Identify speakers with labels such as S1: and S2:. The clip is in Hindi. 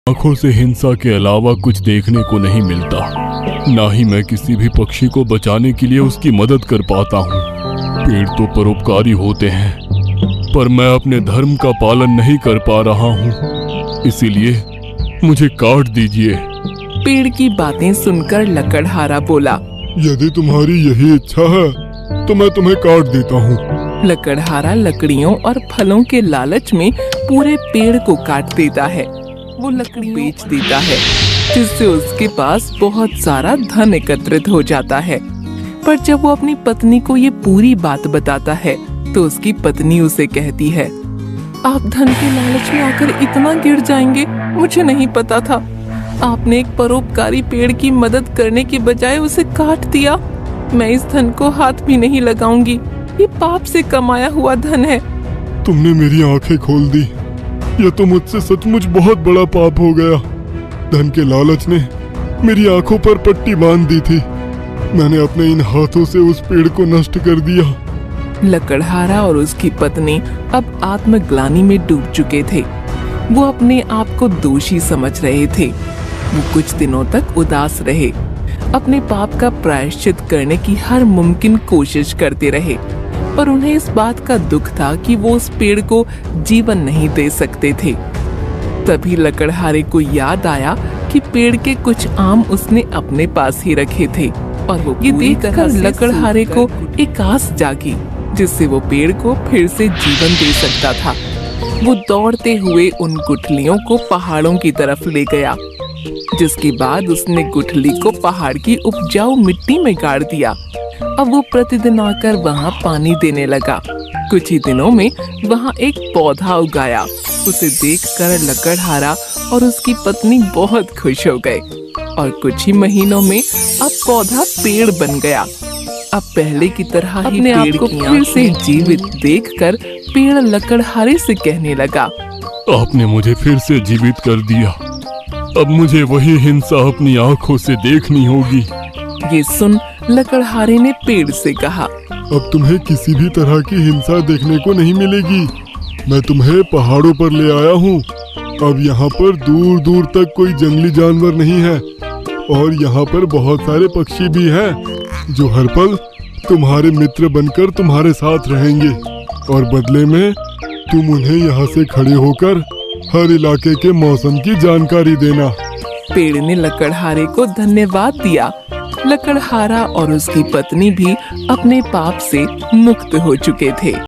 S1: आंखों से हिंसा के अलावा कुछ देखने को नहीं मिलता। ना ही मैं किसी भी पक्षी को बचाने के लिए उसकी मदद कर पाता हूँ। पेड़ तो परोपकारी होते हैं, पर मैं अपने धर्म का पालन नहीं कर पा रहा हूँ, इसीलिए मुझे काट दीजिए।
S2: पेड़ की बातें सुनकर लकड़हारा बोला,
S1: यदि तुम्हारी यही इच्छा है तो मैं तुम्हें काट देता हूँ।
S2: लकड़हारा लकड़ियों और फलों के लालच में पूरे पेड़ को काट देता है। वो लकड़ी बेच देता है, जिससे उसके पास बहुत सारा धन एकत्रित हो जाता है। पर जब वो अपनी पत्नी को ये पूरी बात बताता है तो उसकी पत्नी उसे कहती है, आप धन के लालच में आकर इतना गिर जाएंगे, मुझे नहीं पता था। आपने एक परोपकारी पेड़ की मदद करने के बजाय उसे काट दिया। मैं इस धन को हाथ भी नहीं लगाऊंगी, ये पाप से कमाया हुआ धन है।
S1: तुमने मेरी आंखें खोल दी। यह तो मुझसे सचमुच बहुत बड़ा पाप हो गया। धन के लालच ने मेरी आंखों पर पट्टी बांध दी थी। मैंने अपने इन हाथों से उस पेड़ को नष्ट कर दिया।
S2: लकड़हारा और उसकी पत्नी अब आत्मग्लानि में डूब चुके थे। वो अपने आप को दोषी समझ रहे थे। वो कुछ दिनों तक उदास रहे, अपने पाप का प्रायश्चित करने की हर मुमकिन कोशिश करते रहे, पर उन्हें इस बात का दुख था कि वो उस पेड़ को जीवन नहीं दे सकते थे। तभी लकड़हारे को याद आया कि पेड़ के कुछ आम उसने अपने पास ही रखे थे, और वो ये देखकर लकड़हारे को एक आस जागी, जिससे वो पेड़ को फिर से जीवन दे सकता था। वो दौड़ते हुए उन गुठलियों को पहाड़ों की तरफ ले गया, जिसके बाद उसने गुठली को पहाड़ की उपजाऊ मिट्टी में गाड़ दिया। अब वो प्रतिदिन आकर वहाँ पानी देने लगा। कुछ ही दिनों में वहाँ एक पौधा उगाया। उसे देखकर लकड़हारा और उसकी पत्नी बहुत खुश हो गए, और कुछ ही महीनों में अब पौधा पेड़ बन गया। अब पहले की तरह ही अपने आप को फिर से जीवित देखकर पेड़ लकड़हारे से कहने लगा,
S1: आपने मुझे फिर से जीवित कर दिया। अब मुझे वही हिंसा अपनी आंखों से देखनी होगी।
S2: ये सुन लकड़हारे ने पेड़ से कहा,
S1: अब तुम्हें किसी भी तरह की हिंसा देखने को नहीं मिलेगी। मैं तुम्हें पहाड़ों पर ले आया हूँ। अब यहाँ पर दूर दूर तक कोई जंगली जानवर नहीं है, और यहाँ पर बहुत सारे पक्षी भी हैं, जो हर पल तुम्हारे मित्र बनकर तुम्हारे साथ रहेंगे, और बदले में तुम उन्हें यहाँ से खड़े होकर हर इलाके के मौसम की जानकारी देना।
S2: पेड़ ने लकड़हारे को धन्यवाद दिया। लकड़हारा और उसकी पत्नी भी अपने पाप से मुक्त हो चुके थे।